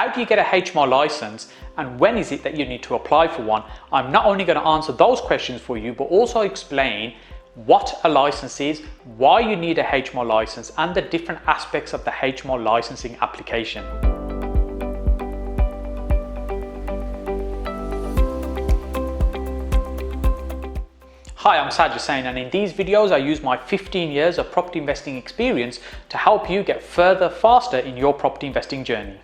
how do you get a HMO license and when is it that you need to apply for one? I'm not only going to answer those questions for you, but also explain what a license is, why you need a HMO license, and the different aspects of the HMO licensing application. Hi, I'm Saj Hussain, and in these videos I use my 15 years of property investing experience to help you get further faster in your property investing journey.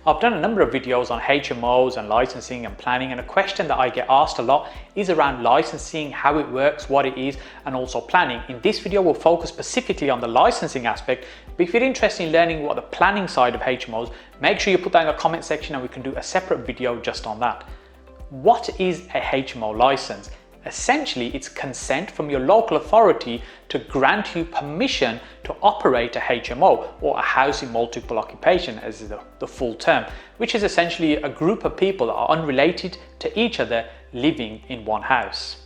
I've done a number of videos on HMOs and licensing and planning, and a question that I get asked a lot is around licensing, how it works, what it is, and also planning. In this video we'll focus specifically on the licensing aspect, but if you're interested in learning what the planning side of HMOs, make sure you put that in the comment section and we can do a separate video just on that. What is a HMO license? Essentially, it's consent from your local authority to grant you permission to operate a HMO, or a housing multiple occupation as is the full term, which is essentially a group of people that are unrelated to each other living in one house.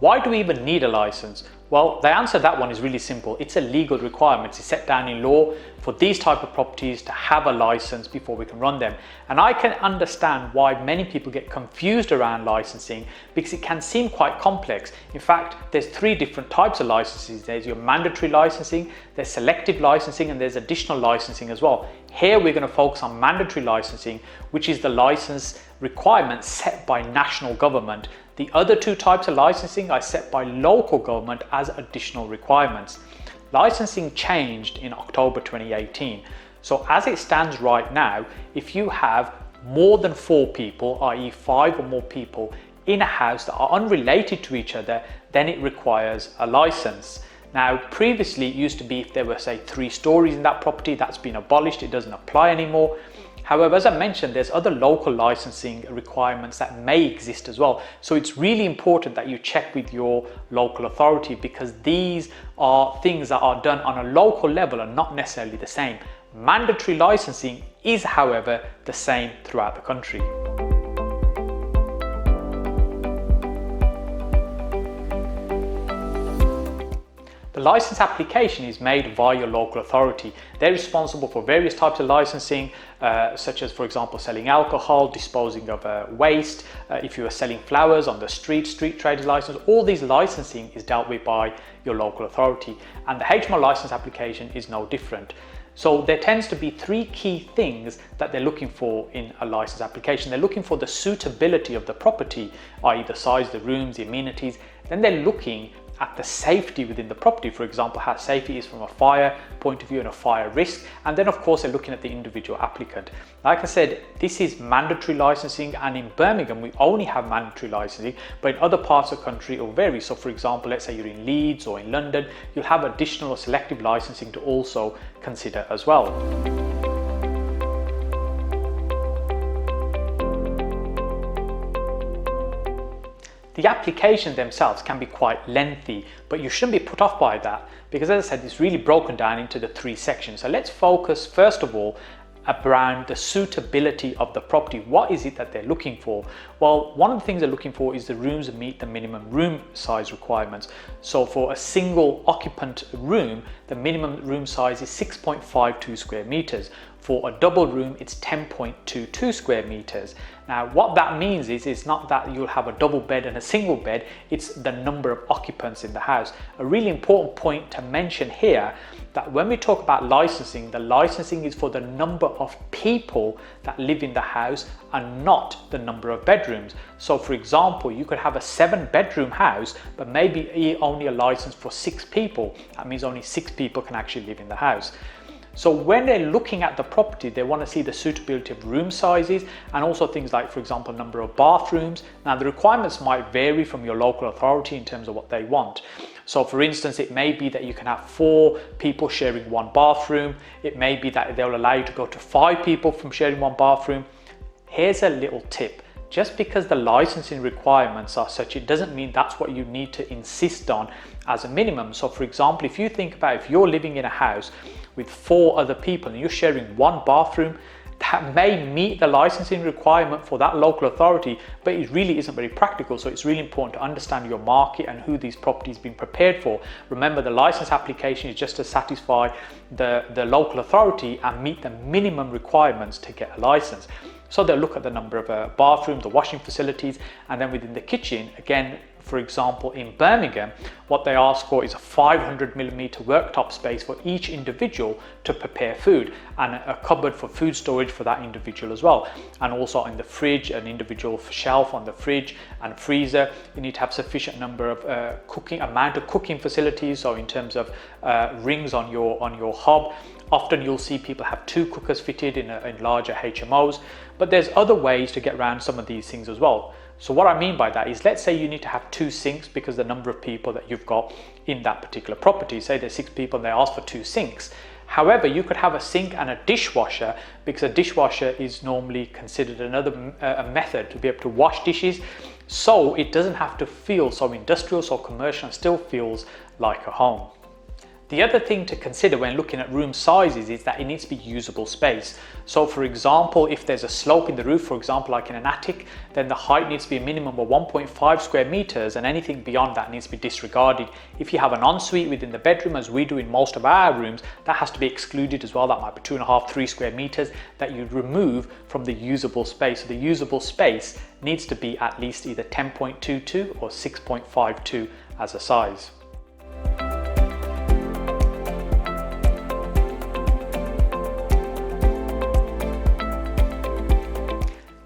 Why do we even need a license? Well, the answer to that one is really simple. It's a legal requirement. It's set down in law for these type of properties to have a license before we can run them. And I can understand why many people get confused around licensing, because it can seem quite complex. In fact, there's three different types of licenses. There's your mandatory licensing, there's selective licensing, and there's additional licensing as well. Here we're going to focus on mandatory licensing, which is the license requirements set by national government. The other two types of licensing are set by local government as additional requirements. Licensing changed in October 2018. So as it stands right now, if you have more than 4 people, i.e. 5 or more people in a house that are unrelated to each other, then it requires a license. Now, previously it used to be if there were, say, 3 stories in that property. That's been abolished. It doesn't apply anymore. However, as I mentioned, there's other local licensing requirements that may exist as well. So it's really important that you check with your local authority, because these are things that are done on a local level and not necessarily the same. Mandatory licensing is, however, the same throughout the country. The license application is made via your local authority. They're responsible for various types of licensing, such as, for example, selling alcohol, disposing of waste, if you are selling flowers on the street traders license. All these licensing is dealt with by your local authority, and the HMO license application is no different. So there tends to be 3 key things that they're looking for in a license application. They're looking for the suitability of the property, i.e. the size, the rooms, the amenities. Then they're looking at the safety within the property, for example, how safe it is from a fire point of view and a fire risk. And then of course they're looking at the individual applicant. Like I said, this is mandatory licensing, and in Birmingham we only have mandatory licensing, but in other parts of the country it will vary. So for example, let's say you're in Leeds or in London, you'll have additional or selective licensing to also consider as well. The applications themselves can be quite lengthy, but you shouldn't be put off by that, because as I said, it's really broken down into the 3 sections. So let's focus first of all around the suitability of the property. What is it that they're looking for? Well, one of the things they're looking for is the rooms meet the minimum room size requirements. So for a single occupant room, the minimum room size is 6.52 square meters. For a double room, it's 10.22 square meters. Now, what that means is it's not that you'll have a double bed and a single bed, it's the number of occupants in the house. A really important point to mention here, that when we talk about licensing, the licensing is for the number of people that live in the house and not the number of bedrooms. So for example, you could have a 7-bedroom house, but maybe only a license for 6 people. That means only 6 people can actually live in the house. So when they're looking at the property, they want to see the suitability of room sizes and also things like, for example, number of bathrooms. Now the requirements might vary from your local authority in terms of what they want. So for instance, it may be that you can have 4 people sharing 1 bathroom. It may be that they'll allow you to go to 5 people from sharing 1 bathroom. Here's a little tip. Just because the licensing requirements are such, it doesn't mean that's what you need to insist on as a minimum. So for example, if you think about if you're living in a house with 4 other people and you're sharing 1 bathroom, that may meet the licensing requirement for that local authority, but it really isn't very practical. So it's really important to understand your market and who these properties being prepared for. Remember, the license application is just to satisfy the local authority and meet the minimum requirements to get a license. So they'll look at the number of bathrooms, the washing facilities, and then within the kitchen, again, for example, in Birmingham, what they ask for is a 500mm worktop space for each individual to prepare food, and a cupboard for food storage for that individual as well. And also in the fridge, an individual shelf on the fridge and freezer. You need to have sufficient number of amount of cooking facilities. So in terms of rings on your hob, often you'll see people have 2 cookers fitted in larger HMOs, but there's other ways to get around some of these things as well. So what I mean by that is, let's say you need to have 2 sinks because the number of people that you've got in that particular property, say there's 6 people and they ask for 2 sinks. However, you could have a sink and a dishwasher, because a dishwasher is normally considered another method to be able to wash dishes. So it doesn't have to feel so industrial, so commercial, and still feels like a home. The other thing to consider when looking at room sizes is that it needs to be usable space. So for example, if there's a slope in the roof, for example, like in an attic, then the height needs to be a minimum of 1.5 square meters, and anything beyond that needs to be disregarded. If you have an ensuite within the bedroom, as we do in most of our rooms, that has to be excluded as well. That might be 2.5, 3 square meters that you remove from the usable space. So the usable space needs to be at least either 10.22 or 6.52 as a size.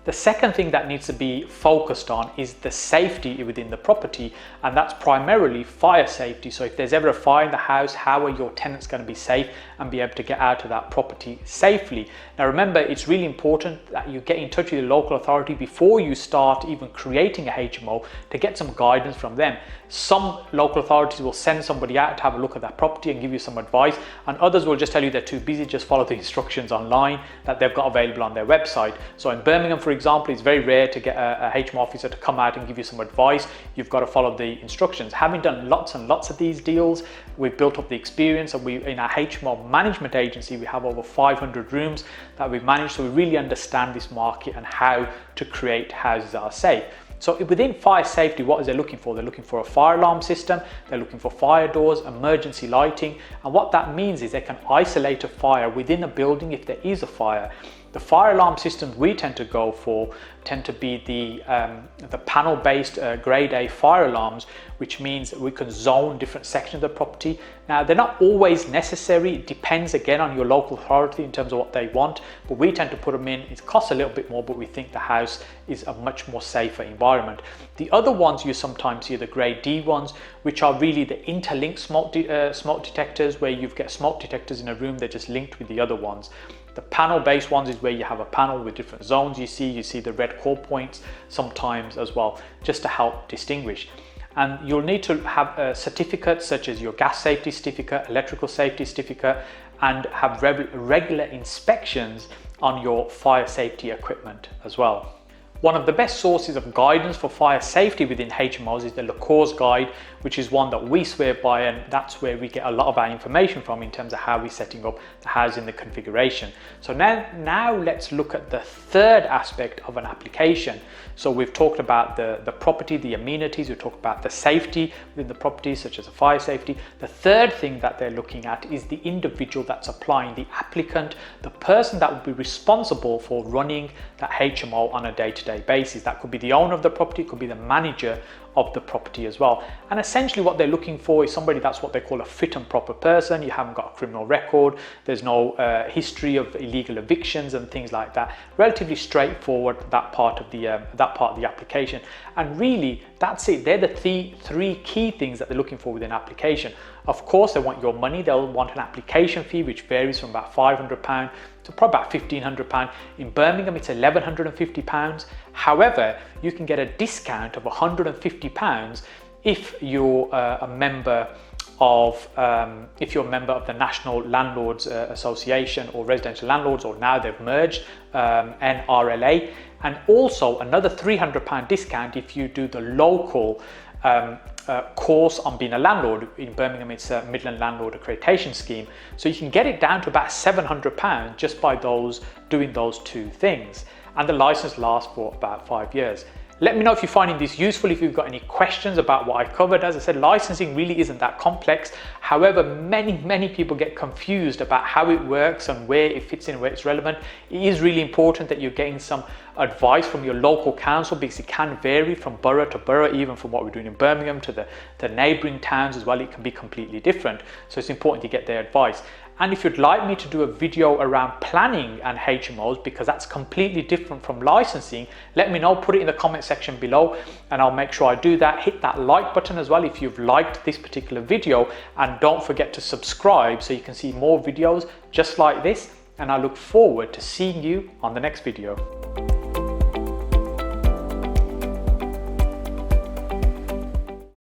The second thing that needs to be focused on is the safety within the property, and that's primarily fire safety. So if there's ever a fire in the house, how are your tenants going to be safe and be able to get out of that property safely? Now remember, it's really important that you get in touch with the local authority before you start even creating a HMO to get some guidance from them. Some local authorities will send somebody out to have a look at that property and give you some advice, and others will just tell you they're too busy, just follow the instructions online that they've got available on their website. So in Birmingham, for example, it's very rare to get a HMO officer to come out and give you some advice. You've got to follow the instructions. Having done lots and lots of these deals, we've built up the experience, and in our HMO management agency, we have over 500 rooms that we've managed, so we really understand this market and how to create houses that are safe. So within fire safety, what is they looking for? They're looking for a fire alarm system, they're looking for fire doors, emergency lighting, and what that means is they can isolate a fire within a building if there is a fire. The fire alarm systems we tend to go for tend to be the panel-based grade A fire alarms, which means we can zone different sections of the property. Now, they're not always necessary. It depends again on your local authority in terms of what they want, but we tend to put them in. It costs a little bit more, but we think the house is a much more safer environment. The other ones you sometimes see are the grade D ones, which are really the interlinked smoke detectors, where you've got smoke detectors in a room, they're just linked with the other ones. The panel-based ones is where you have a panel with different zones. You see the red core points sometimes as well, just to help distinguish. And you'll need to have certificates such as your gas safety certificate, electrical safety certificate, and have regular inspections on your fire safety equipment as well. One of the best sources of guidance for fire safety within HMOs is the LaCourse guide, which is one that we swear by, and that's where we get a lot of our information from in terms of how we're setting up the housing, the configuration. So now let's look at the third aspect of an application. So we've talked about the property, the amenities, we've talked about the safety within the property, such as a fire safety. The third thing that they're looking at is the individual that's applying, the applicant, the person that will be responsible for running that HMO on a day-to-day basis. That could be the owner of the property, it could be the manager of the property as well. And essentially what they're looking for is somebody that's what they call a fit and proper person. You haven't got a criminal record, there's no history of illegal evictions and things like that. Relatively straightforward, that part of the application. And really that's it. They're the three key things that they're looking for within an application. Of course, they want your money. They'll want an application fee, which varies from about £500 to probably about £1,500. In Birmingham, it's £1,150. However, you can get a discount of £150 if you're a member of the National Landlords Association or Residential Landlords, or now they've merged, NRLA, and also another £300 discount if you do the local course on being a landlord. In Birmingham, it's a Midland Landlord Accreditation Scheme. So you can get it down to about £700 just by doing those two things. And the license lasts for about 5 years. Let me know if you're finding this useful, if you've got any questions about what I covered. As I said, licensing really isn't that complex. However, many people get confused about how it works and where it fits in, where it's relevant. It is really important that you're getting some advice from your local council, because it can vary from borough to borough, even from what we're doing in Birmingham to the neighbouring towns as well. It can be completely different. So it's important to get their advice. And if you'd like me to do a video around planning and HMOs, because that's completely different from licensing, let me know, put it in the comment section below and I'll make sure I do that. Hit that like button as well if you've liked this particular video, and don't forget to subscribe so you can see more videos just like this, and I look forward to seeing you on the next video.